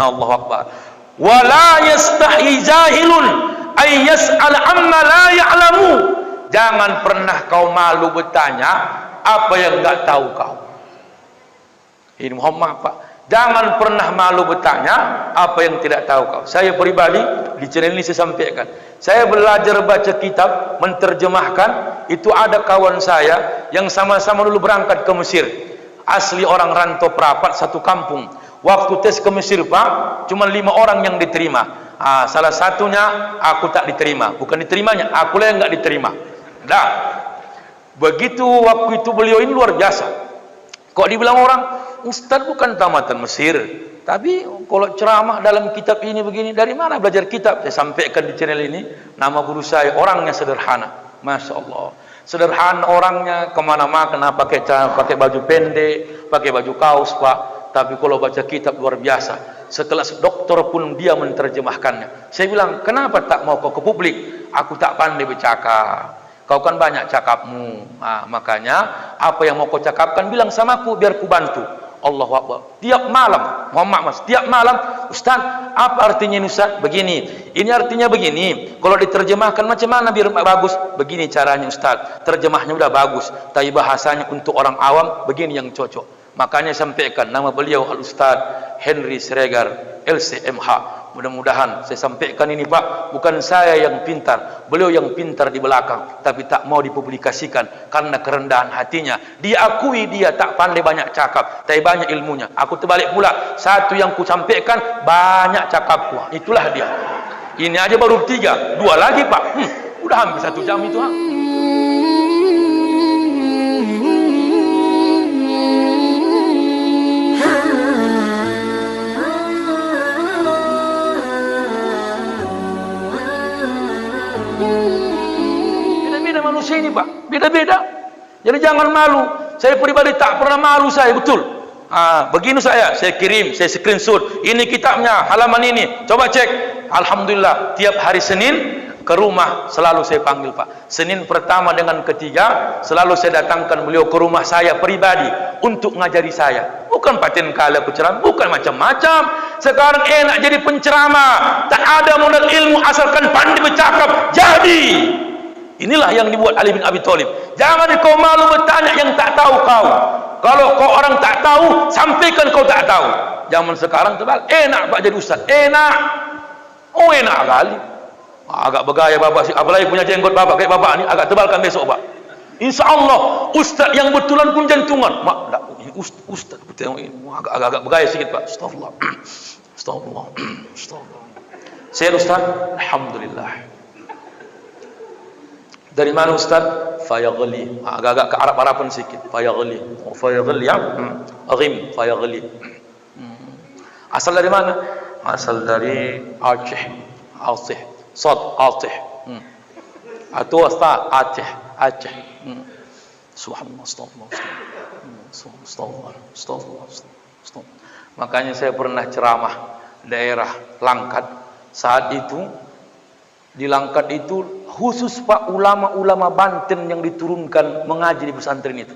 Allahu Akbar. Wala yastahi jahilun ay yas'al amma la ya'lamu. Jangan pernah kau malu bertanya apa yang enggak tahu kau. Ini Muhammad, Pak. Jangan pernah malu bertanya apa yang tidak tahu kau. Saya pribadi di channel ini saya sampaikan. Saya belajar baca kitab, menterjemahkan. Itu ada kawan saya yang sama-sama dulu berangkat ke Mesir. Asli orang rantau perapat satu kampung. Waktu tes ke Mesir, Pak, cuma 5 orang yang diterima. Salah satunya aku tak diterima. Bukan diterimanya, aku lah yang enggak diterima. Dah. Begitu waktu itu beliau ini luar biasa. Kok dibilang orang, Ustaz bukan tamatan Mesir, tapi kalau ceramah dalam kitab ini begini, dari mana belajar kitab? Saya sampaikan di channel ini. Nama guru saya orangnya sederhana, Masya Allah, sederhana orangnya, kemana-mana pakai baju pendek, pakai baju kaos, Pak. Tapi kalau baca kitab luar biasa, sekelas dokter pun dia menerjemahkannya. Saya bilang, kenapa tak mau kau ke publik? Aku tak pandai bercakap. Kau kan banyak cakapmu. Makanya apa yang mau kau cakapkan bilang sama aku biar ku bantu. Allahu Akbar. Tiap malam, Muhammad Mas, tiap malam, Ustaz, apa artinya ini Ustaz? Begini. Ini artinya begini. Kalau diterjemahkan macam mana biar bagus? Begini caranya Ustaz. Terjemahnya udah bagus, tapi bahasanya untuk orang awam begini yang cocok. Makanya sampaikan nama beliau Al-Ustaz Henry Siregar LCMH. Mudah-mudahan saya sampaikan ini, Pak, bukan saya yang pintar, beliau yang pintar di belakang, tapi tak mau dipublikasikan karena kerendahan hatinya. Diakui dia tak pandai banyak cakap, tapi banyak ilmunya. Aku terbalik pula, satu yang ku sampaikan banyak cakapku. Itulah dia. Ini aja baru 3, 2 lagi, Pak. Udah hampir 1 jam itu, ha. Beda-beda manusia ini, Pak, beda-beda. Jadi jangan malu. Saya pribadi tak pernah malu, saya betul. Begini saya kirim, saya screenshot. Ini kitabnya, halaman ini. Coba cek. Alhamdulillah, tiap hari Senin ke rumah selalu saya panggil, Pak. Senin pertama dengan ketiga selalu saya datangkan beliau ke rumah saya pribadi untuk ngajari saya. Bukan paten kali aku ceramah, bukan macam-macam. Sekarang enak jadi penceramah, tak ada modal ilmu asalkan pandai bercakap jadi. Inilah yang dibuat Ali bin Abi Thalib. Jangan kau malu bertanya yang tak tahu kau. Kalau kau orang tak tahu, sampaikan kau tak tahu. Zaman sekarang tebal, enak Pak jadi ustaz, enak. Oh enak kali. Agak bergaya bapak sih, apalagi punya jenggot bapak kayak bapak ni, agak tebalkan besok, Pak. Insya Allah ustaz yang betulan pun jantungan. Mak, tak, ustaz betul ini agak bergaya sedikit, Pak. Astagfirullah. Astagfirullah. Astagfirullah. Saya ustaz, alhamdulillah. Dari mana Ustaz? Fayaghli. Agak-agak ke Arab-Araban sedikit. Fayaghli. Oh, fayaghli ya. Aghim. Fayaghli. Asal dari mana? Asal dari Aceh. Aceh. Sad Aceh. Atau Ustaz Aceh. Aceh. Subhanallah. Astagfirullah. Astagfirullah. Astagfirullah. Makanya saya pernah ceramah daerah Langkat. Saat itu di Langkat itu khusus Pak ulama-ulama Banten yang diturunkan mengaji di pesantren itu.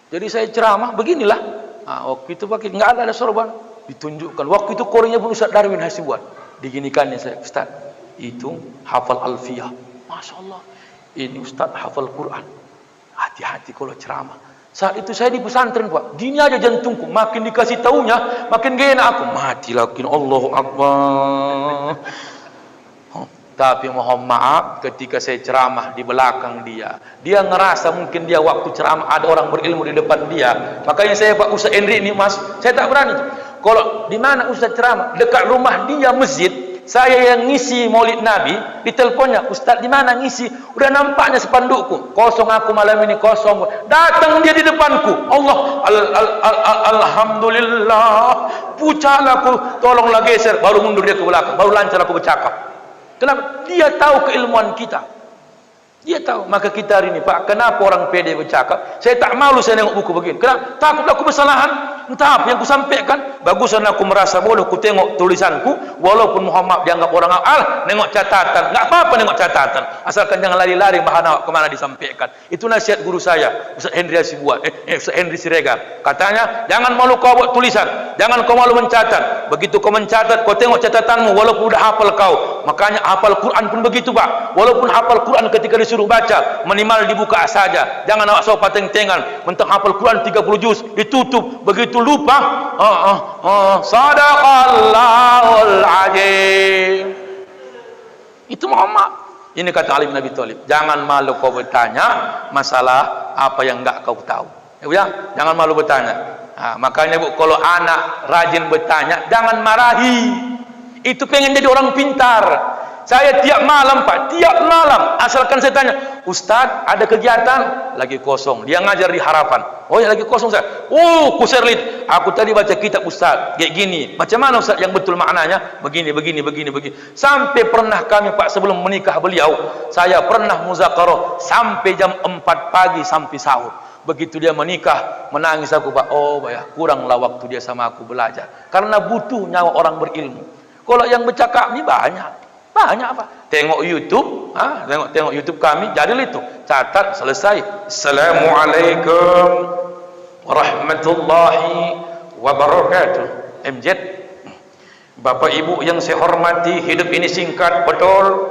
Jadi saya ceramah beginilah. Waktu itu pakai nggak ada sorban, ditunjukkan. Waktu itu korenya pun Ustaz Darwin Hasibuan. Diginikannya saya, Ustaz itu hafal alfiyah. Masya Allah. Ini Ustaz hafal Quran. Hati-hati kalau ceramah. Saat itu saya di pesantren, Pak. Gini aja jantungku. Makin dikasih taunya, makin gak enak aku. Mati lakin Allahu Akbar. Tapi mohon maaf, ketika saya ceramah di belakang dia ngerasa mungkin dia waktu ceramah ada orang berilmu di depan dia. Makanya saya Pak Ustaz Henry ini, Mas, saya tak berani. Kalau di mana Ustaz ceramah dekat rumah dia masjid, saya yang ngisi Maulid Nabi, di teleponnya, Ustaz di mana ngisi? Udah nampaknya spandukku. Kosong aku malam ini, kosong. Datang dia di depanku. Allah, alhamdulillah. Pucal aku, tolonglah geser. Baru mundur dia ke belakang, baru lancar aku bercakap. Kenapa? Dia tahu keilmuan kita. Dia tahu. Maka kita hari ini, Pak, kenapa orang pede bercakap? Saya tak malu saya nengok buku begini. Kenapa? Takut aku kesalahan. Entah apa yang ku sampaikan, bagusan aku merasa boleh ku tengok tulisanku, walaupun Muhammad dianggap orang nengok catatan, nggak apa-apa nengok catatan, asalkan jangan lari-lari bahan awak kemana disampaikan. Itu nasihat guru saya, Ustaz Henry Sibuan, Ustaz Henry Siregar. Katanya, jangan malu kau buat tulisan, jangan kau malu mencatat. Begitu kau mencatat, kau tengok catatanmu, walaupun udah hafal kau. Makanya hafal Quran pun begitu Pak. Walaupun hafal Quran ketika disuruh baca, minimal dibuka saja. Jangan awak sok pateng-tengan, mentang hafal Quran 30 juz, ditutup. Begitu lupa, sadaqallahul azim. Itu Muhammad. Ini kata Ali bin Abi Thalib, jangan malu kau bertanya masalah apa yang enggak kau tahu. Ya, jangan malu bertanya. Makanya Bu, kalau anak rajin bertanya, jangan marahi. Itu pengen jadi orang pintar. Saya tiap malam Pak, tiap malam, asalkan saya tanya, Ustaz ada kegiatan? Lagi kosong. Dia ngajar di Harapan. Oh ya lagi kosong Ustaz. Oh kuserlit, aku tadi baca kitab Ustaz kayak gini. Macam mana Ustaz yang betul maknanya? Begini. Sampai pernah kami Pak sebelum menikah beliau, saya pernah muzakarah sampai jam 4 pagi sampai sahur. Begitu dia menikah, menangis aku Pak. Oh ya, kuranglah waktu dia sama aku belajar. Karena butuh nyawa orang berilmu. Kalau yang bercakap ini banyak apa? Tengok YouTube, tengok YouTube kami, jadilah itu. Catat, selesai. Assalamualaikum warahmatullahi wabarakatuh. MZ. Bapak Ibu yang saya hormati, hidup ini singkat, betul.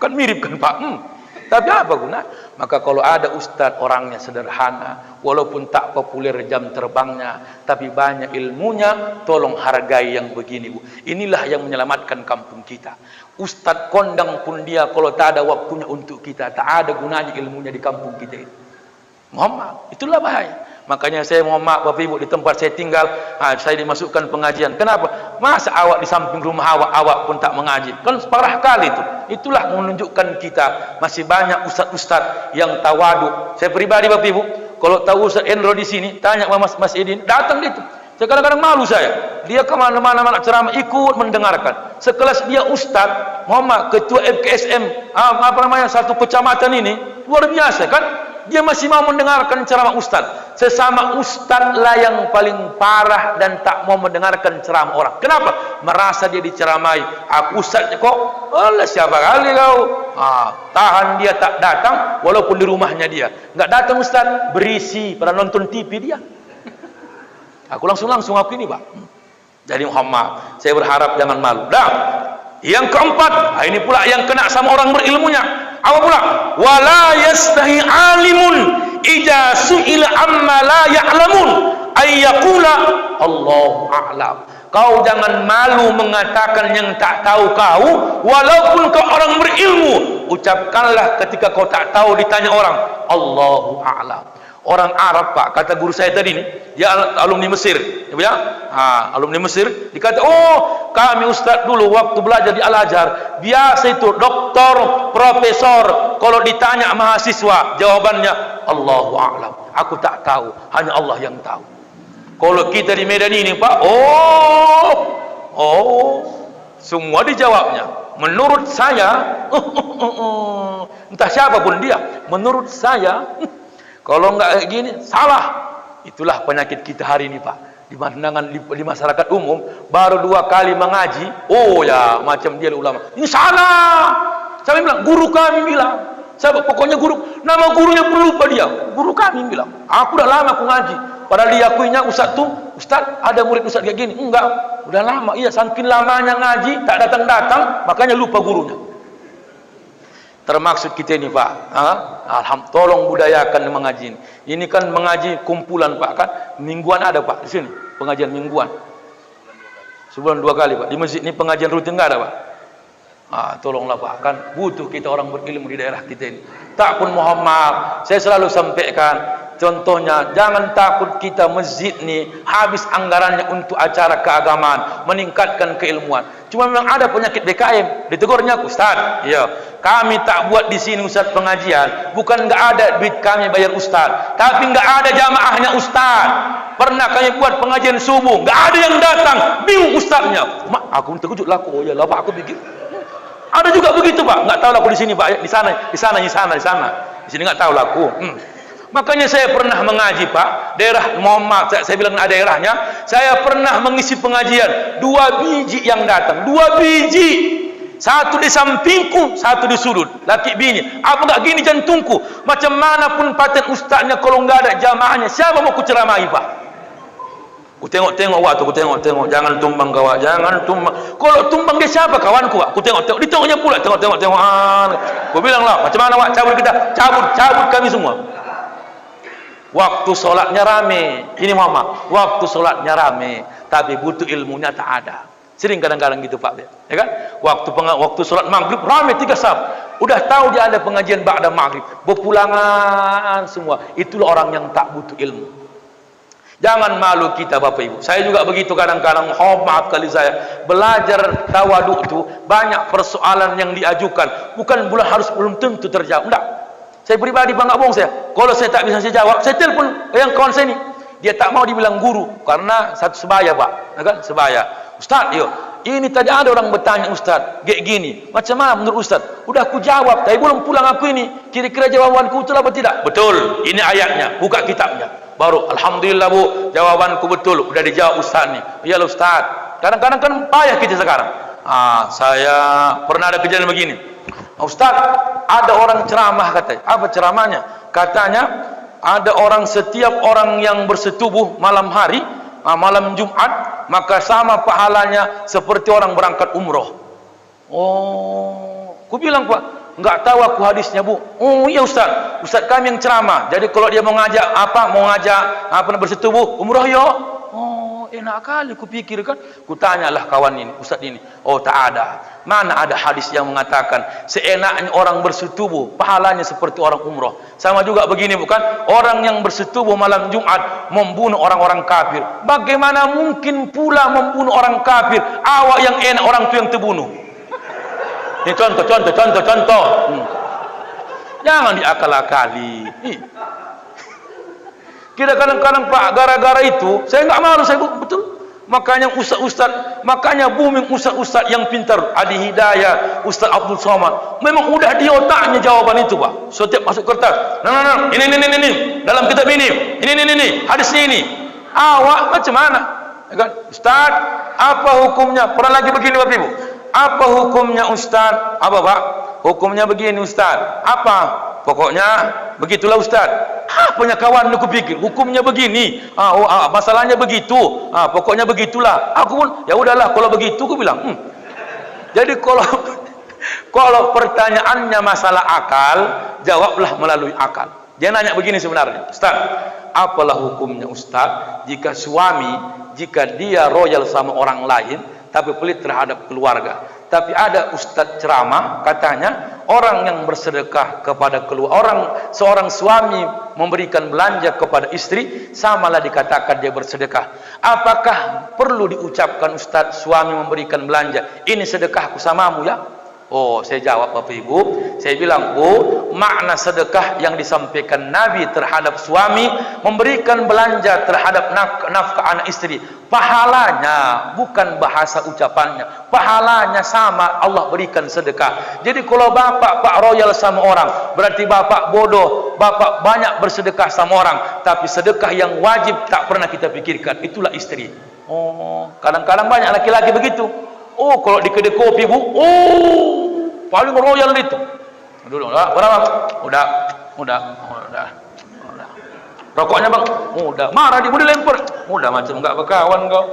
Kan mirip kan Pak? Tapi apa guna? Maka kalau ada ustadz orangnya sederhana, walaupun tak populer jam terbangnya, tapi banyak ilmunya, tolong hargai yang begini Bu. Inilah yang menyelamatkan kampung kita. Ustadz kondang pun dia kalau tak ada waktunya untuk kita, tak ada gunanya ilmunya di kampung kita ini. Muhammad, itulah bahaya. Makanya saya mohon maaf Bapak Ibu, di tempat saya tinggal, saya dimasukkan pengajian. Kenapa? Masa awak di samping rumah awak pun tak mengaji? Kan parah kali itu. Itulah menunjukkan kita masih banyak ustaz-ustaz yang tawadu. Saya pribadi Bapak Ibu, kalau tahu Ustaz Endro di sini, tanya sama Mas Idin, datang itu. Saya kadang-kadang malu saya. Dia kemana-mana ceramah ikut mendengarkan. Sekelas dia ustaz, Muhammad ketua FKSM, satu kecamatan ini, luar biasa kan? Dia masih mau mendengarkan ceramah ustaz. Sesama ustaz lah yang paling parah dan tak mau mendengarkan ceramah orang. Kenapa? Merasa dia diceramai. Aku ustaz kok, Allah siapa kali kau? Tahan dia tak datang, walaupun di rumahnya dia. Nggak datang ustaz, berisi pada nonton TV dia. Aku langsung aku ini Pak. Jadi Muhammad, saya berharap jangan malu. Yang keempat, ini pula yang kena sama orang berilmunya. Apa pula? Wala yastahi alimun idza su'ila amma la ya'lamun ay yaqula Allahu a'lam. Kau jangan malu mengatakan yang tak tahu kau, walaupun kau orang berilmu. Ucapkanlah ketika kau tak tahu ditanya orang, Allahu a'lam. Orang Arab Pak, kata guru saya tadi nih, dia alumni Mesir, ya, alumni Mesir, dikata, oh kami ustaz dulu waktu belajar di Al-Azhar, biasa itu doktor, profesor, kalau ditanya mahasiswa, jawabannya Allahu a'lam, aku tak tahu, hanya Allah yang tahu. Kalau kita di Medan ini Pak, semua dijawabnya, menurut saya, entah siapapun dia, menurut saya, kalau enggak kayak gini, salah. Itulah penyakit kita hari ini Pak. Di pandangan di masyarakat umum, baru 2 kali mengaji, oh ya macam dia ulama. Ini salah. Saya bilang, guru kami bilang. Pokoknya guru, nama gurunya pun lupa dia. Guru kami bilang, aku udah lama aku ngaji. Padahal diakuinya ustaz ada murid ustaz kayak gini. Enggak, udah lama. Iya, saking lamanya ngaji, tak datang-datang, makanya lupa gurunya. Termaksud kita ini Pak, alhamdulillah, tolong budayakan mengaji ini. Ini kan mengaji kumpulan Pak kan, mingguan ada Pak di sini, pengajian mingguan. Sebulan 2 kali Pak. Di masjid ini pengajian rutin enggak ada Pak. Tolonglah Pak, kan butuh kita orang berilmu di daerah kita ini. Tak pun mohon maaf, saya selalu sampaikan, contohnya jangan takut kita masjid nih habis anggarannya untuk acara keagamaan, meningkatkan keilmuan. Cuma memang ada penyakit BKM, ditegurnya Ustaz. Iya, kami tak buat di sini Ustaz pengajian, bukan nggak ada duit kami bayar Ustaz, tapi nggak ada jamaahnya Ustaz. Pernah kami buat pengajian subuh, nggak ada yang datang, bingung Ustaznya. Mak, aku terkejut lah, oh ya lah Pak, aku pikir. Ada juga begitu Pak, nggak tahu lah aku di sini Pak, di sana. Di sini nggak tahu lah aku. Makanya saya pernah mengaji, Pak, daerah, mohon maaf saya bilang daerahnya, saya pernah mengisi pengajian, 2 biji yang datang, 2 biji, satu di sampingku, satu di sudut, laki bini. Apa enggak gini jantungku? Macam mana pun paten ustaznya, kalau enggak ada jamaahnya, siapa mau ku ceramahi, Pak? Ku tengok-tengok waktu, ku tengok-tengok, jangan tumbang kawan, jangan tumbang. Kalau tumbang dia siapa kawanku, Pak? Ku tengok-tengok, ditengoknya pula, tengok-tengok. Ku bilang lah, macam mana, Pak? Cabut kita, cabut kami semua. Waktu solatnya rame, ini Muhammad, waktu solatnya rame, tapi butuh ilmunya tak ada. Sering kadang-kadang gitu, Pak, ya kan? Waktu solat maghrib rame 3 saf. Udah tahu dia ada pengajian ba'da maghrib, berpulangan semua. Itulah orang yang tak butuh ilmu. Jangan malu kita, Bapak Ibu. Saya juga begitu kadang-kadang. Oh, maaf kali saya belajar tawaduk itu banyak persoalan yang diajukan, bukan belum tentu terjawab. Enggak. Saya pribadi Pak, nggak bohong saya. Kalau saya tak bisa saya jawab, saya telepon yang kawan saya ini. Dia tak mau dibilang guru karena satu sebaya, Pak, ya kan? Sebaya. Ustaz, yo, ini tadi ada orang bertanya Ustaz, kayak gini. Macam mana menurut Ustaz? Udah aku jawab, tapi belum pulang aku ini. Kira-kira jawabanku betul apa tidak? Betul. Ini ayatnya. Buka kitabnya. Baru alhamdulillah, Bu, jawabanku betul. Udah dijawab Ustaz nih. Ya Ustaz. Kadang-kadang kan payah kita sekarang. Saya pernah ada kejadian begini. Ustaz, ada orang ceramah katanya. Apa ceramahnya? Katanya ada orang, setiap orang yang bersetubuh malam hari, malam Jumat, maka sama pahalanya seperti orang berangkat umroh. Oh, ku bilang, Pak, enggak tahu aku hadisnya, Bu. Oh iya Ustaz, Ustaz kami yang ceramah. Jadi kalau dia mau ngajak bersetubuh umroh yo. Oh, enak kali ku pikir kan. Ku tanyalah kawan ini, Ustaz ini. Oh, tak ada. Mana ada hadis yang mengatakan seenaknya orang bersetubuh pahalanya seperti orang umroh. Sama juga begini bukan? Orang yang bersetubuh malam Jumat membunuh orang-orang kafir. Bagaimana mungkin pula membunuh orang kafir? Awak yang enak, orang itu yang terbunuh. Ini contoh. Jangan diakal-akali. Kita kadang-kadang, Pak, gara-gara itu saya nggak malu, saya betul. Makanya ustaz-ustaz, makanya booming ustaz-ustaz yang pintar, Adi Hidayah, Ustaz Abdul Somad, memang udah di otaknya jawaban itu, Pak. Setiap masuk kertas, nah, ini, dalam kitab ini, hadis ini. Awak macam mana? Ya kan? Ustaz, apa hukumnya? Pernah lagi begini, Bapak Ibu. Apa hukumnya Ustaz? Apa, Pak? Hukumnya begini, Ustaz. Apa? Pokoknya begitulah Ustaz. Apanya kawan aku pikir hukumnya begini, masalahnya begitu, pokoknya begitulah. Aku pun ya udahlah kalau begitu, aku bilang. Jadi kalau pertanyaannya masalah akal, jawablah melalui akal. Dia nanya begini sebenarnya, Ustaz, apalah hukumnya Ustaz jika suami, jika dia royal sama orang lain tapi pelit terhadap keluarga? Tapi ada ustaz ceramah katanya orang yang bersedekah kepada seorang suami memberikan belanja kepada istri samalah dikatakan dia bersedekah. Apakah perlu diucapkan ustaz suami memberikan belanja, ini sedekahku samamu ya? Oh, saya jawab Bapak Ibu, saya bilang, Bu, makna sedekah yang disampaikan Nabi terhadap suami memberikan belanja terhadap nafkah anak istri, pahalanya bukan bahasa ucapannya, pahalanya sama Allah berikan sedekah. Jadi kalau bapak Pak royal sama orang, berarti bapak bodoh, bapak banyak bersedekah sama orang, tapi sedekah yang wajib tak pernah kita pikirkan, itulah istri. Oh, kadang-kadang banyak laki-laki begitu. Oh, kalau di kedai kopi, Bu, paling royal itu. Dulu, berapa? Udah. Rokoknya, Bang? Udah. Marah dia, mau dilempar. Udah macam enggak berkawan kau.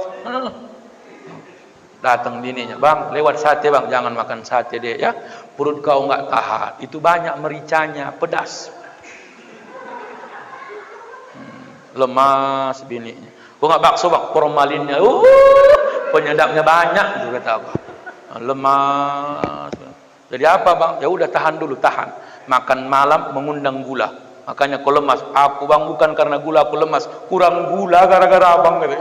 Datang bininya, Bang, lewat sate, Bang. Jangan makan sate deh ya. Perut kau enggak tahan. Itu banyak mericanya, pedas. Lemas bininya. Kau enggak bakso, Bang, formalinnya. Penyedapnya banyak itu kata apa? Lemas. Jadi apa, Bang? Ya udah tahan dulu, tahan. Makan malam mengundang gula. Makanya kau lemas. Aku, Bang, bukan karena gula aku lemas, kurang gula gara-gara Abang gitu.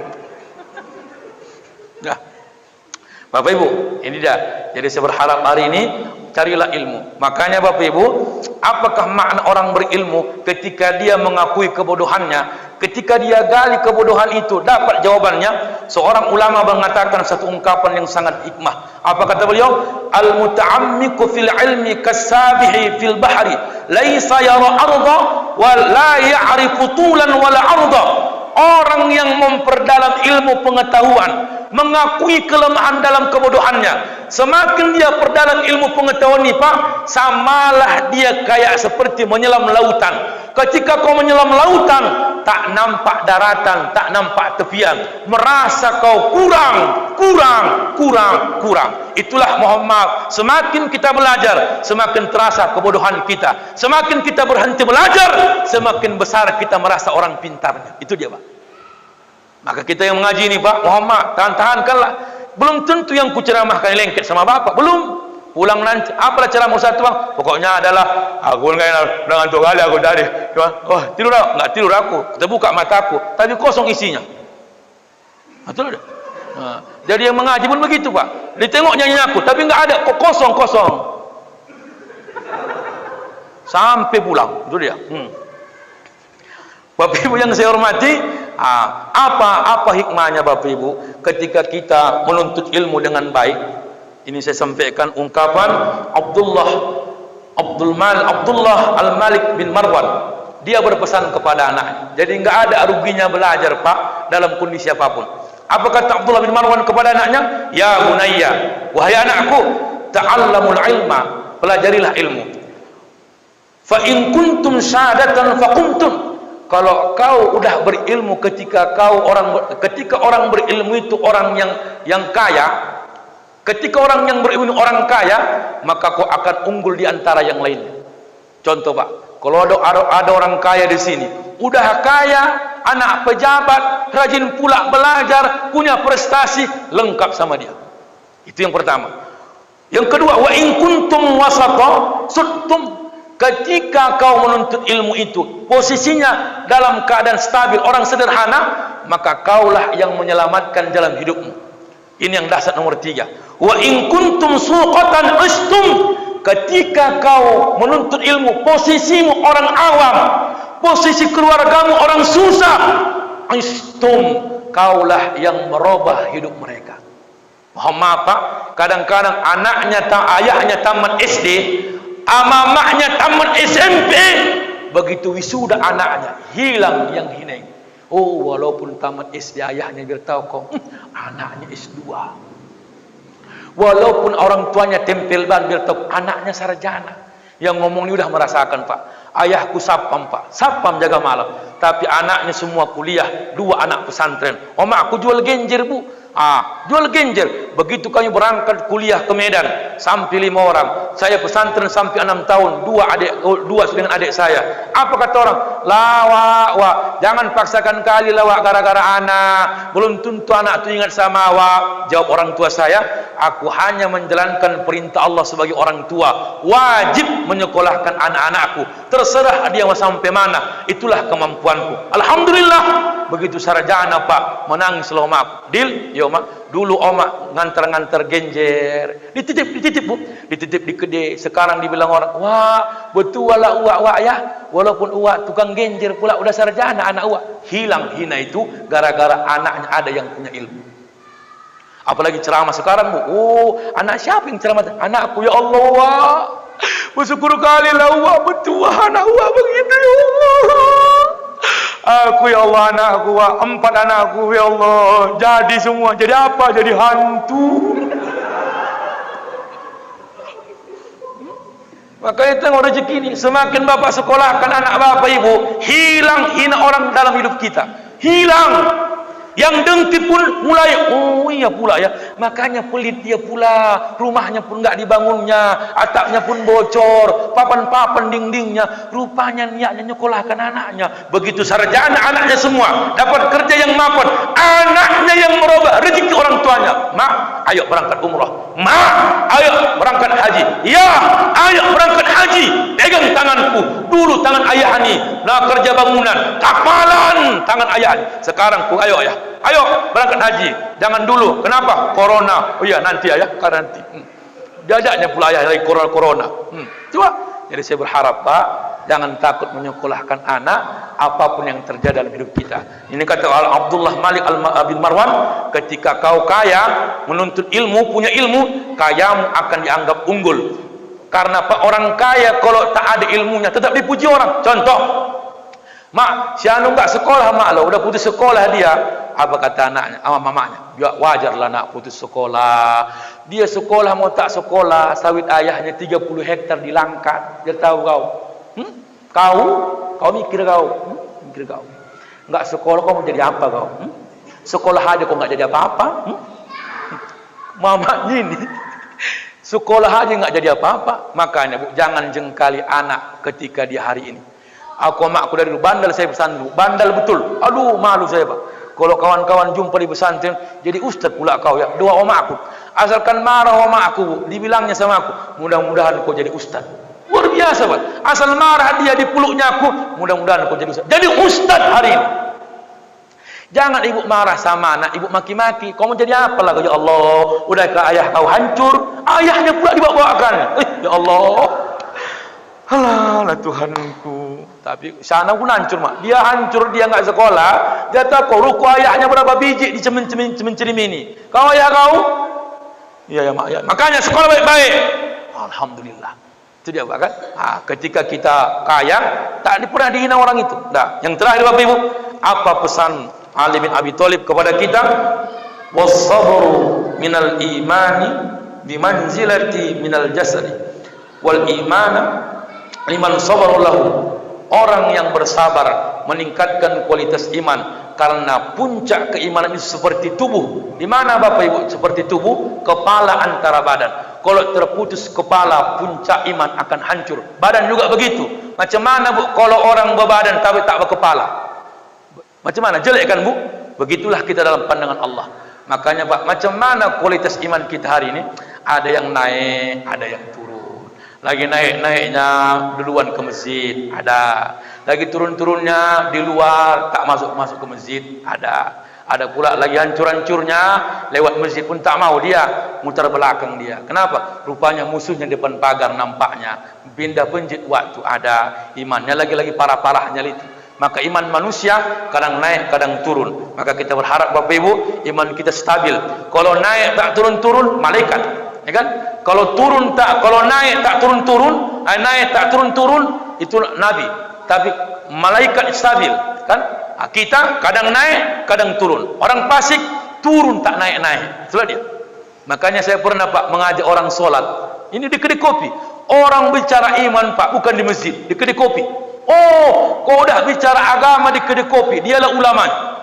Nah, Bapak Ibu, ini dia. Jadi saya berharap hari ini carilah ilmu. Makanya Bapak Ibu, apakah makna orang berilmu ketika dia mengakui kebodohannya? Ketika dia gali kebodohan itu, dapat jawabannya. Seorang ulama mengatakan satu ungkapan yang sangat hikmah. Apa kata beliau? Al-muta'ammiqu fil ilmi kasabihi fil bahri, laisa yara arda wa la ya'rifu tulan wala 'arda. Orang yang memperdalam ilmu pengetahuan, mengakui kelemahan dalam kebodohannya, semakin dia perdalam ilmu pengetahuan ini Pak, samalah dia kayak seperti menyelam lautan. Ketika kau menyelam lautan, tak nampak daratan, tak nampak tepian, merasa kau kurang. Itulah mohon maaf, semakin kita belajar, semakin terasa kebodohan kita. Semakin kita berhenti belajar, semakin besar kita merasa orang pintarnya. Itu dia Pak. Maka kita yang mengaji ini Pak, mohon maaf, tahan-tahankanlah. Belum tentu yang kuceramahkan lengket sama Bapak, belum. Pulang nanti, apalah ceramah satu Bang? Pokoknya adalah aku dengan dua kali aku tadi. Oh, tidur aku, enggak tidur aku. Kita buka mataku, tapi kosong isinya. Betul tak? Nah, jadi yang mengaji pun begitu Pak. Ditengok nyanyi aku, tapi enggak ada, kok kosong. Sampai pulang, itu dia. Bapak Ibu yang saya hormati, apa hikmahnya Bapak Ibu ketika kita menuntut ilmu dengan baik? Ini saya sampaikan ungkapan Abdullah Al-Malik bin Marwan. Dia berpesan kepada anaknya. Jadi enggak ada ruginya belajar Pak dalam kondisi apapun. Apa kata Abdullah bin Marwan kepada anaknya? Ya bunayya, wahai anakku, ta'allamul ilma, pelajarilah ilmu. Fa in kuntum syadatan faqumtum. Kalau kau udah berilmu ketika orang berilmu itu orang yang kaya, ketika orang yang berilmu orang kaya, maka kau akan unggul di antara yang lainnya. Contoh Pak, kalau ada orang kaya di sini, udah kaya, anak pejabat, rajin pula belajar, punya prestasi, lengkap sama dia. Itu yang pertama. Yang kedua, wa in kuntum wasata suttum. Ketika kau menuntut ilmu itu, posisinya dalam keadaan stabil, orang sederhana, maka kaulah yang menyelamatkan jalan hidupmu. Ini yang dasar nomor 3. Wa in kuntum suqatan ustum. Ketika kau menuntut ilmu, posisimu orang awam, posisi keluargamu orang susah, ustum, kaulah yang merubah hidup mereka. Mohon maaf Pak, kadang-kadang ayahnya tamat SD, mamanya tamat SMP, begitu wisuda anaknya hilang yang hina. Oh, walaupun tamat SD ayahnya biar tahu kok anaknya S2. Walaupun orang tuanya tempel ban biar tahu anaknya sarjana. Yang ngomong ini udah merasakan Pak. Ayahku sapam Pak, sapam jaga malam, tapi anaknya semua kuliah, 2 anak pesantren. Aku jual genjer Bu. Jual genjer. Begitu kami berangkat kuliah ke Medan, sampai 5 orang. Saya pesantren sampai 6 tahun, 2 dengan adik saya. Apa kata orang? Lawak, jangan paksakan kali lawak gara-gara anak. Belum tentu anak itu ingat sama awak. Jawab orang tua saya, aku hanya menjalankan perintah Allah sebagai orang tua. Wajib menyekolahkan anak-anakku. Terserah dia mau sampai mana, itulah kemampuanku. Alhamdulillah, begitu sarjana Pak, menangis loh Mak. Dil, yo Mak, dulu Oma ngantar-ngantar genjer, dititip Bu, dititip di kedai. Sekarang dibilang orang, wah betul lah uak ya, walaupun uak tukang genjer pula udah sarjana anak uak. Hilang hina itu gara-gara anaknya ada yang punya ilmu. Apalagi ceramah sekarang Bu, anak siapa yang ceramah? Anakku ya Allah wak. Bersyukur kali lah wak, betul anak wak begitu ya Allah. Aku ya Allah anakku, 4 anakku ya Allah, jadi semua, jadi apa? Jadi hantu. Maka itu yang rezeki ini, semakin Bapak sekolahkan anak Bapak Ibu, hilang hina orang dalam hidup kita, hilang. Yang dengki pun mulai, oh iya pula ya, makanya pelit dia pula, rumahnya pun enggak dibangunnya, atapnya pun bocor, papan-papan dindingnya, rupanya niatnya nyekolahkan anaknya. Begitu sarjana anaknya semua dapat kerja yang mapan, anaknya yang merubah rezeki orang tuanya. Mak, ayo berangkat umrah. Mak, ayo berangkat haji. Ya, ayo berangkat haji. Pegang tanganku, dulu tangan ayah ni, nah kerja bangunan, kapalan tangan ayah ni. Sekarang ku ayo ya. Ayo berangkat haji. Jangan dulu. Kenapa? Corona. Oh iya nanti ya, karena nanti. Jajaknya pula ayah dari corona. Coba. Jadi saya berharap Pak, jangan takut menyekolahkan anak apapun yang terjadi dalam hidup kita. Ini kata Abdullah Malik bin Marwan, ketika kau kaya, menuntut ilmu, punya ilmu, kayamu akan dianggap unggul. Karena Pak, orang kaya kalau tak ada ilmunya tetap dipuji orang. Contoh, Mak, si anu enggak sekolah mak lo, udah putus sekolah dia. Apa kata anaknya, sama mamanya? Ya wajarlah nak putus sekolah. Dia sekolah mau tak sekolah, sawit ayahnya 30 hektar di Langkat. Dia tahu kau. Kau mikir kau. Mikir kau. Enggak sekolah kau mau jadi apa kau? Sekolah aja kau enggak jadi apa-apa. Mama ini sekolah aja enggak jadi apa-apa. Makanya Bu, jangan jengkali anak ketika dia hari ini. Aku makku dari dulu bandel, saya pesan dulu. Bandel betul. Aduh, malu saya Pak. Kalau kawan-kawan jumpa di pesantren, jadi ustaz pula kau ya. Doa oma aku. Asalkan marah oma aku, Bu. Dibilangnya sama aku, mudah-mudahan kau jadi ustaz. Luar biasa Pak. Asal marah dia dipeluknya aku, mudah-mudahan kau jadi ustaz. Jadi ustaz hari ini. Jangan ibu marah sama anak, ibu maki-maki. Kau mau jadi apa lah? Ya Allah, udahkah ayah kau hancur? Ayahnya pula dibawa-bawakan. Ya Allah. Alah Tuhanku. Tapi sana pun hancur mak. Dia hancur, dia enggak sekolah. Dia tahu ruku ayahnya berapa biji di cemen-cemen ini. Kau ayah kau? Iya ya mak ya. Makanya sekolah baik-baik. Alhamdulillah. Itu dia Pak kan? Ketika kita kaya, tak pernah dihina orang itu. Nah, yang terakhir Bapak Ibu, apa pesan Ali bin Abi Thalib kepada kita? Was-sabru minal imani bimanzilati minal jasadi. Wal imana liman sabara lahu. Orang yang bersabar meningkatkan kualitas iman, karena puncak keimanan itu seperti tubuh. Di mana Bapak Ibu? Seperti tubuh, kepala antara badan. Kalau terputus kepala, puncak iman akan hancur. Badan juga begitu. Macam mana Bu kalau orang berbadan tapi tak berkepala? Macam mana? Jelek kan Bu? Begitulah kita dalam pandangan Allah. Makanya Pak, macam mana kualitas iman kita hari ini? Ada yang naik, ada yang turun. Lagi naik-naiknya duluan ke masjid, ada. Lagi turun-turunnya di luar, tak masuk ke masjid, ada. Ada pula lagi hancur-hancurnya, lewat masjid pun tak mau dia, mutar belakang dia. Kenapa? Rupanya musuhnya depan pagar nampaknya. Pindah penjit waktu ada. Imannya lagi-lagi parah-parahnya itu. Maka iman manusia kadang naik, kadang turun. Maka kita berharap Bapak Ibu, iman kita stabil. Kalau naik tak turun-turun, malaikat. Ya kan? Kalau turun tak, kalau naik tak turun-turun, naik tak turun-turun, itu Nabi. Tapi malaikat stabil, kan? Kita kadang naik, kadang turun. Orang fasik turun tak naik-naik. Itulah dia. Makanya saya pernah Pak mengajak orang sholat. Ini di kedai kopi. Orang bicara iman Pak, bukan di masjid, di kedai kopi. Oh, kau dah bicara agama di kedai kopi, dialah ulama.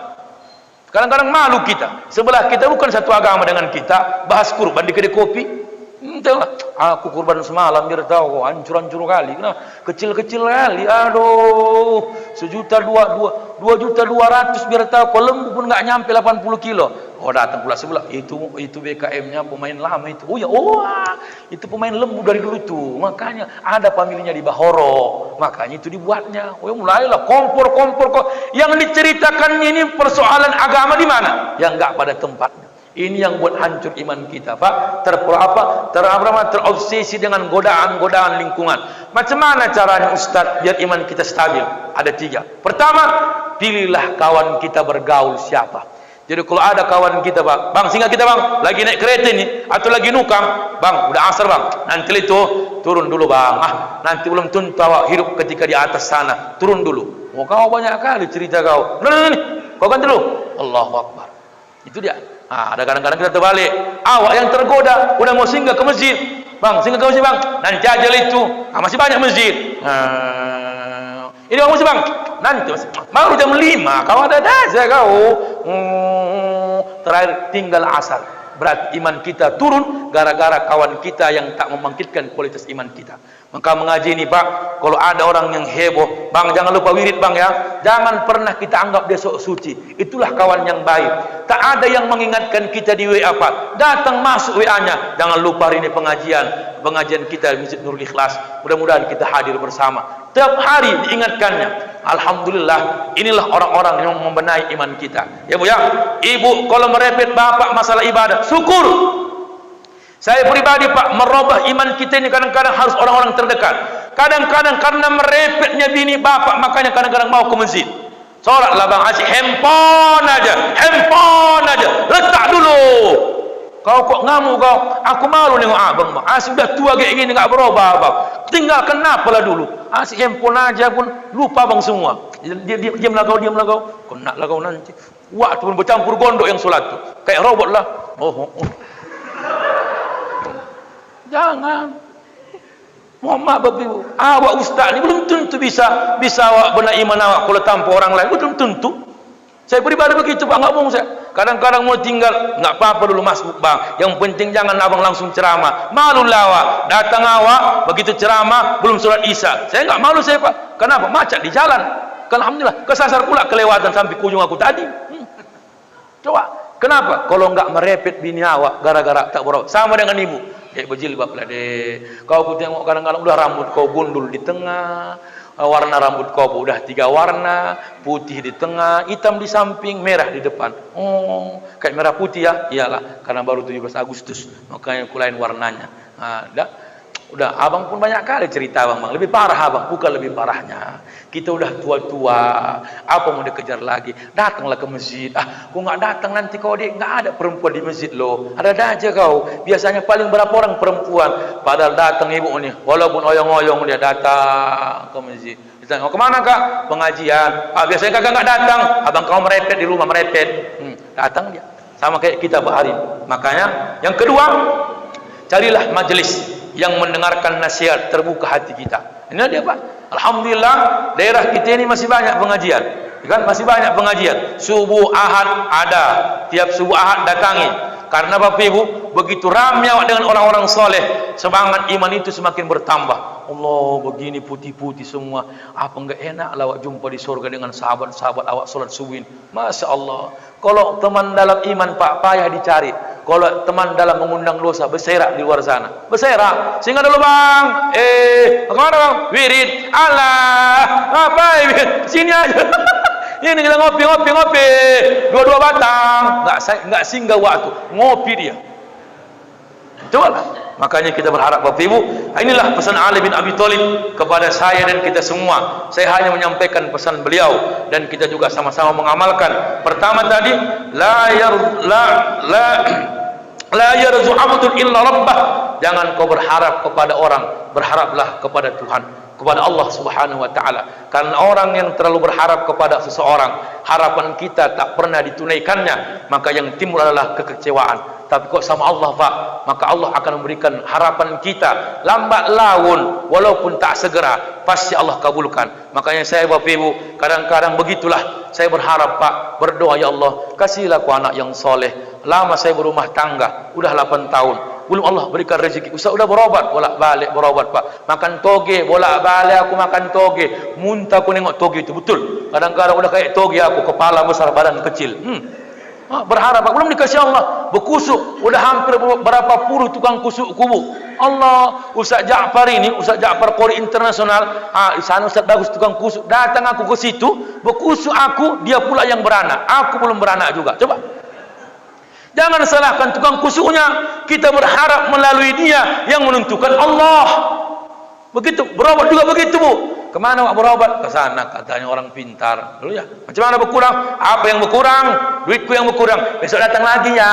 Kadang-kadang malu kita. Sebelah kita bukan satu agama dengan kita, bahas kurban di kedai kopi. Aku kurban semalam biar tahu kok hancur-hancur kali. Nah, kecil-kecil kali. Aduh, 2.200.000 biar tahu kok lembu pun enggak nyampe 80 kilo. Oh, datang pula sebelah. Itu BKM-nya pemain lama itu. Oh ya, itu pemain lembu dari dulu itu. Makanya ada familinya di Bahoro. Makanya itu dibuatnya. Oh, ya mulailah kompor kok. Yang diceritakannya ini persoalan agama di mana? Yang enggak pada tempatnya. Ini yang buat hancur iman kita Pak. Terobsesi dengan godaan-godaan lingkungan. Macam mana caranya Ustaz biar iman kita stabil? Ada 3. Pertama, pilihlah kawan kita bergaul siapa. Jadi kalau ada kawan kita Pak, bang singgah kita bang, lagi naik kereta ini atau lagi nukang, bang udah asar bang, nanti itu turun dulu bang, nanti belum tentu hidup ketika di atas sana, turun dulu. Oh kau banyak kali cerita kau, nih, kau kan dulu, Allahu Akbar. Itu dia. Ada kadang-kadang kita terbalik. Awak yang tergoda, udah mau singgah ke masjid. Bang, singgah ke masjid bang. Nanti aja itu. Masih banyak masjid. Ini bang masih bang. Nanti masih. Baru jam 5. Kau ada dasar kau. Terakhir tinggal asar. Berat iman kita turun gara-gara kawan kita yang tak membangkitkan kualitas iman kita. Maka mengaji ini Pak, kalau ada orang yang heboh, bang jangan lupa wirid bang ya, jangan pernah kita anggap dia sok suci. Itulah kawan yang baik. Tak ada yang mengingatkan kita di WA Pak, datang masuk WA-nya, jangan lupa hari ini pengajian kita di Masjid Nurul Ikhlas. Mudah-mudahan kita hadir bersama. Tiap hari diingatkannya. Alhamdulillah, inilah orang-orang yang membenahi iman kita. Ya Bu ya, Ibu kalau merepet bapak masalah ibadah, syukur. Saya pribadi Pak, merubah iman kita ini kadang-kadang harus orang-orang terdekat. Kadang-kadang karena merepetnya bini bapak, makanya kadang-kadang mau ke masjid. Solatlah bang, asyik handphone aja, letak dulu. Kau kok ngamuk kau? Aku malu nengok abang bang. Sudah tua kayak gini nggak berubah bang. Tinggal kenapa lah dulu? Asyik handphone aja pun lupa bang semua. Diam lah kau. Kau nak lah kau nanti. Waktu pun bercampur gondok yang solat tu. Kayak robot lah. Oh. Jangan. Muhammad Bapak awak ustaz ni belum tentu bisa awak benar iman awak kalau tanpa orang lain. Belum tentu. Saya peribadi begitu Pak, enggak bohong saya. Kadang-kadang mau tinggal, enggak apa-apa dulu masuk bang. Yang penting jangan abang langsung ceramah. Malulah awak. Datang awak begitu ceramah belum sholat Isya. Saya enggak malu saya Pak. Kenapa? Macet di jalan. Alhamdulillah kesasar pula kelewatan sampai ke ujung aku tadi. Coba. Kenapa? Kalau enggak merepet bini awak gara-gara tak berawat. Sama dengan ibu. Dek berjilbab lah dek. Kau aku tengok kadang-kadang udah rambut kau gundul di tengah. Warna rambut kau udah 3 warna, putih di tengah, hitam di samping, merah di depan. Oh, kayak merah putih ya? Iyalah, karena baru 17 Agustus, makanya kulain warnanya. Udah, abang pun banyak kali cerita abang. Lebih parah abang, bukan lebih parahnya. Kita udah tua-tua, apa mau dikejar lagi? Datanglah ke masjid. Kau nggak datang nanti kau dek, nggak ada perempuan di masjid loh. Ada aja kau. Biasanya paling berapa orang perempuan? Padahal datang ibu nih, walaupun oyong-oyong dia datang ke masjid. Ditanya, mau kemana kak? Pengajian. Biasanya kakak nggak datang. Abang kau merepet di rumah merepet. Datang dia. Sama kayak kita bahari. Makanya yang kedua, carilah majelis yang mendengarkan nasihat, terbuka hati kita. Ini dia Pak. Alhamdulillah daerah kita ini masih banyak pengajian. Kan masih banyak pengajian. Subuh Ahad ada. Tiap subuh Ahad datangi. Karena Bapak Ibu begitu ramai awak dengan orang-orang soleh, semangat iman itu semakin bertambah. Allah begini putih-putih semua. Apa enggak enak lah awak jumpa di surga dengan sahabat-sahabat awak solat subuh. Masya Allah. Kalau teman dalam iman Pak payah dicari. Kalau teman dalam mengundang dosa berserak di luar sana. Berserak. Sehingga dulu bang. Kemana bang? Wirid. Allah. Apa? Sini aja. Ini kita ngopi. Dua-dua batang. Enggak singgah waktu. Ngopi dia. Coba lah. Makanya kita berharap Bapak Ibu. Inilah pesan Ali bin Abi Thalib kepada saya dan kita semua. Saya hanya menyampaikan pesan beliau. Dan kita juga sama-sama mengamalkan. Pertama tadi. La yarzu abdun illa rabbah. Jangan kau berharap kepada orang. Berharaplah kepada Tuhan. Kepada Allah subhanahu wa ta'ala. Karena orang yang terlalu berharap kepada seseorang, harapan kita tak pernah ditunaikannya, maka yang timbul adalah kekecewaan. Tapi kok sama Allah Pak, maka Allah akan memberikan harapan kita. Lambat laun, walaupun tak segera, pasti Allah kabulkan. Makanya saya Bapak Ibu, kadang-kadang begitulah. Saya berharap Pak, berdoa ya Allah, kasihlah aku anak yang soleh. Lama saya berumah tangga, udah 8 tahun. Belum Allah berikan rezeki. Ustaz udah berobat, bolak-balik berobat Pak. Makan toge, bolak-balik aku makan toge. Muntah aku nengok toge itu, betul. Kadang-kadang udah kayak toge aku, kepala besar, badan kecil. Berharap Pak, belum dikasih Allah. Berkusuk, udah hampir berapa puluh tukang kusuk kubu. Allah, Ustaz Ja'far ini, Ustaz Ja'far Qori Internasional. Di sana Ustaz bagus tukang kusuk. Datang aku ke situ, berkusuk aku, dia pula yang beranak. Aku belum beranak juga. Coba. Jangan salahkan tukang kusuknya. Kita berharap melalui dia yang menentukan Allah. Begitu, berobat juga begitu Bu. Kemana Pak berobat? Ke sana katanya orang pintar. Lalu ya, macam mana berkurang? Apa yang berkurang? Duitku yang berkurang. Besok datang lagi ya.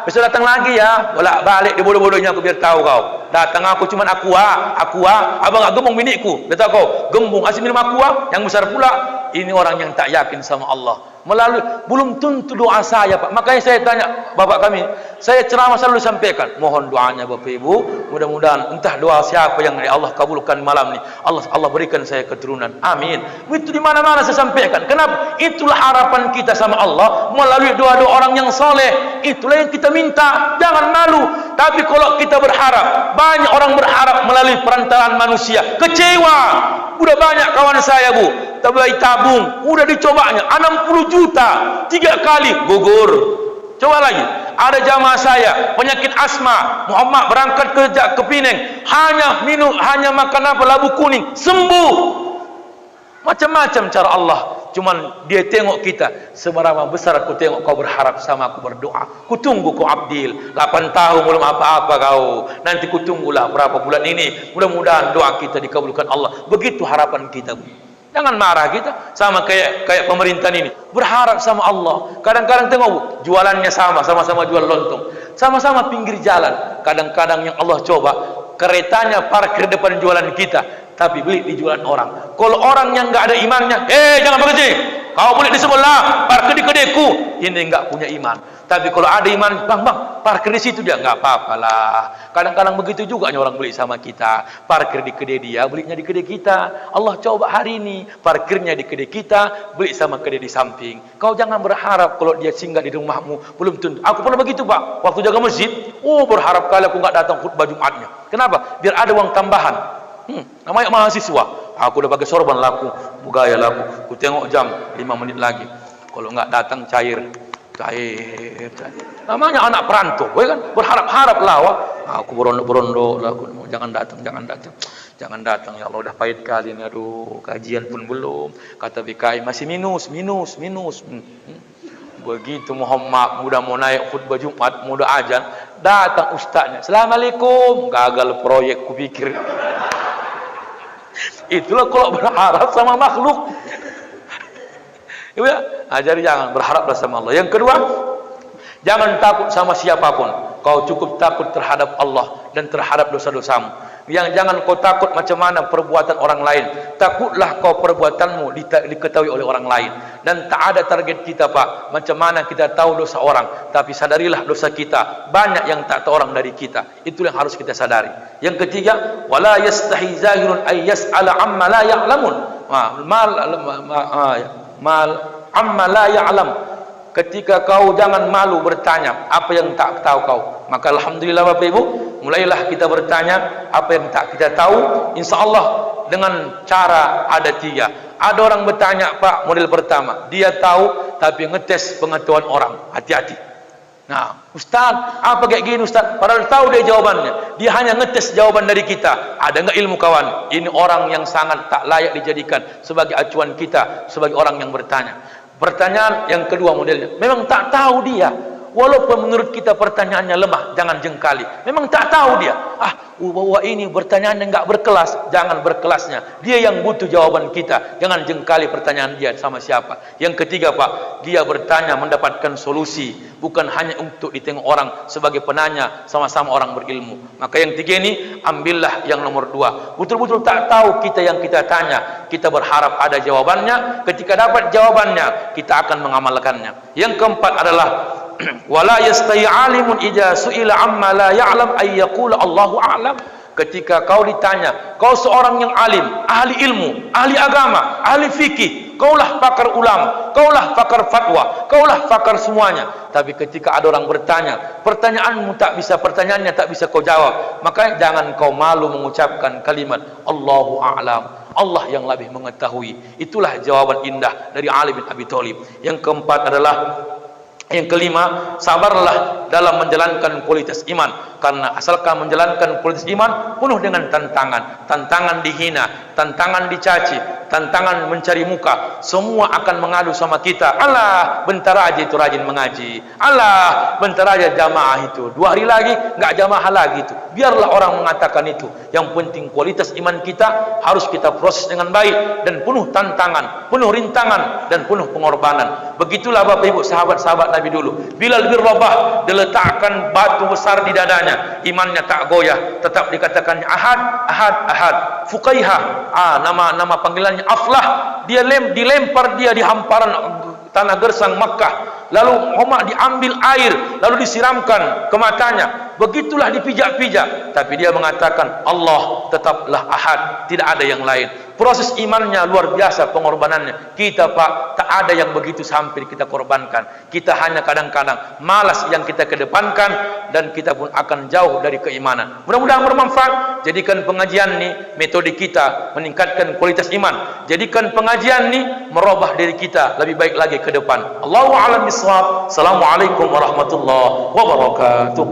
Besok datang lagi ya. Bolak-balik di bodoh-bodohnya aku biar tahu kau. Datang aku cuman aqua. Abang gak gembung biniku. Dia tahu kau, gembung asyik minum aqua. Yang besar pula. Ini orang yang tak yakin sama Allah. Melalui belum tentu doa saya Pak. Makanya saya tanya bapak kami, saya ceramah selalu sampaikan, mohon doanya Bapak Ibu, mudah-mudahan entah doa siapa yang Allah kabulkan malam ini, Allah berikan saya keturunan. Amin. Itu di mana-mana saya sampaikan. Kenapa? Itulah harapan kita sama Allah melalui doa-doa orang yang soleh. Itulah yang kita minta. Jangan malu. Tapi kalau kita berharap, banyak orang berharap melalui perantaraan manusia, kecewa. Udah banyak kawan saya Bu, tabung, udah dicobanya 60 juta 3 kali gugur. Coba lagi, ada jamaah saya penyakit asma, Muhammad berangkat ke Pinang, hanya makan apa, labu kuning, sembuh. Macam-macam cara Allah. Cuman dia tengok kita, seberapa besar aku tengok kau berharap sama aku berdoa. Ku tunggu kau Abdil, 8 tahun belum apa-apa kau. Nanti ku tunggulah berapa bulan ini. Mudah-mudahan doa kita dikabulkan Allah. Begitu harapan kita. Jangan marah kita sama kayak pemerintah ini. Berharap sama Allah. Kadang-kadang tengok jualannya sama-sama jual lontong. Sama-sama pinggir jalan. Kadang-kadang yang Allah coba, keretanya parkir depan jualan kita. tapi beli di jualan orang. Kalau orang yang nggak ada imannya, jangan begitu. Kau beli di sebelah, parkir di kedeku. Ini nggak punya iman. Tapi kalau ada iman, bang, parkir di situ dia, nggak apa-apa lah. Kadang-kadang begitu juga orang beli sama kita. Parkir di kedai dia, belinya di kedai kita. Allah coba hari ini, parkirnya di kedai kita, beli sama kedai di samping. Kau jangan berharap kalau dia singgah di rumahmu. Belum tentu. Aku pernah begitu, Pak. Waktu jaga masjid, berharap kali aku nggak datang khutbah Jumatnya. Kenapa? Biar ada uang tambahan. Namanya mahasiswa. Aku udah pakai sorban laku, gaya laku. Aku tengok jam 5 menit lagi. Kalau nggak datang cair. Namanya anak perantau, kan? Berharap-harap lah. Aku berondok-berondok lah. Jangan datang ya Allah, udah pahit kali ini. Aduh, kajian pun belum. Kata BKI masih minus. Begitu Muhammad mudah mau naik khutbah Jumat, mudah ajan, datang ustaznya. Assalamualaikum. Gagal proyek kupikir. Itulah kalau berharap sama makhluk. Ya, jadi jangan berharaplah sama Allah. Yang kedua, jangan takut sama siapapun. Kau cukup takut terhadap Allah dan terhadap dosa-dosamu. Yang jangan kau takut macam mana perbuatan orang lain. Takutlah kau perbuatanmu diketahui oleh orang lain. Dan tak ada target kita, Pak. Macam mana kita tahu dosa orang, tapi sadarilah dosa kita. Banyak yang tak tahu orang dari kita. Itu yang harus kita sadari. Yang ketiga, wala yastahi zahirun ay yas'ala amma la ya'lamun. Amma la ya'lam. Ketika kau jangan malu bertanya apa yang tak tahu kau. Maka alhamdulillah Bapak Ibu, mulailah kita bertanya apa yang tak kita tahu. InsyaAllah dengan cara ada 3. Ada orang bertanya, Pak, model pertama, dia tahu tapi ngetes pengetahuan orang. Hati-hati. Nah, Ustaz, apa kayak gini Ustaz? Padahal tahu dia jawabannya. Dia hanya ngetes jawaban dari kita. Ada enggak ilmu kawan? Ini orang yang sangat tak layak dijadikan sebagai acuan kita, sebagai orang yang bertanya. Pertanyaan yang kedua modelnya, memang tak tahu dia. Walaupun menurut kita pertanyaannya lemah, jangan jengkali. Memang tak tahu dia. Bahwa ini pertanyaannya enggak berkelas, jangan berkelasnya. Dia yang butuh jawaban kita. Jangan jengkali pertanyaan dia sama siapa. Yang ketiga, Pak, dia bertanya mendapatkan solusi, bukan hanya untuk ditengok orang sebagai penanya, sama-sama orang berilmu. Maka yang 3 ini, ambillah yang nomor 2. Betul-betul tak tahu kita yang kita tanya. Kita berharap ada jawabannya. Ketika dapat jawabannya, kita akan mengamalkannya. Yang keempat adalah wala yastahi alimun idza su'ila amma la ya'lam ay yaqula Allahu a'lam. Ketika kau ditanya, kau seorang yang alim, ahli ilmu, ahli agama, ahli fikih, kaulah pakar ulama, kaulah pakar fatwa, kaulah pakar semuanya. Tapi ketika ada orang bertanya, pertanyaannya tak bisa kau jawab, maka jangan kau malu mengucapkan kalimat Allahu a'lam. Allah yang lebih mengetahui. Itulah jawaban indah dari Ali bin Abi Thalib. Yang keempat adalah, yang kelima, sabarlah dalam menjalankan kualitas iman. Karena asalkan menjalankan kualitas iman penuh dengan tantangan. Tantangan dihina, tantangan dicaci, tantangan mencari muka. Semua akan mengadu sama kita. Allah, bentar aja itu rajin mengaji. Allah, bentar aja jamaah itu. 2 hari lagi nggak jamaah lagi itu. Biarlah orang mengatakan itu. Yang penting kualitas iman kita harus kita proses dengan baik dan penuh tantangan, penuh rintangan dan penuh pengorbanan. Begitulah Bapak Ibu sahabat-sahabat Nabi dulu. Bilal bin Rabah diletakkan batu besar di dadanya, imannya tak goyah, tetap dikatakannya ahad, ahad, ahad. Fuqaihah, nama panggilannya Aflah, dilempar dia di hamparan tanah gersang Makkah. Lalu Umar diambil air, lalu disiramkan ke matanya. Begitulah dipijak-pijak, tapi dia mengatakan Allah tetaplah ahad, tidak ada yang lain. Proses imannya luar biasa, pengorbanannya. Kita, Pak, tak ada yang begitu sampai kita korbankan. Kita hanya kadang-kadang malas yang kita kedepankan, dan kita pun akan jauh dari keimanan. Mudah-mudahan bermanfaat. Jadikan pengajian ini metode kita meningkatkan kualitas iman. Jadikan pengajian ini merubah diri kita lebih baik lagi ke depan. Allahu a'lam bishawab. Assalamualaikum warahmatullahi wabarakatuh.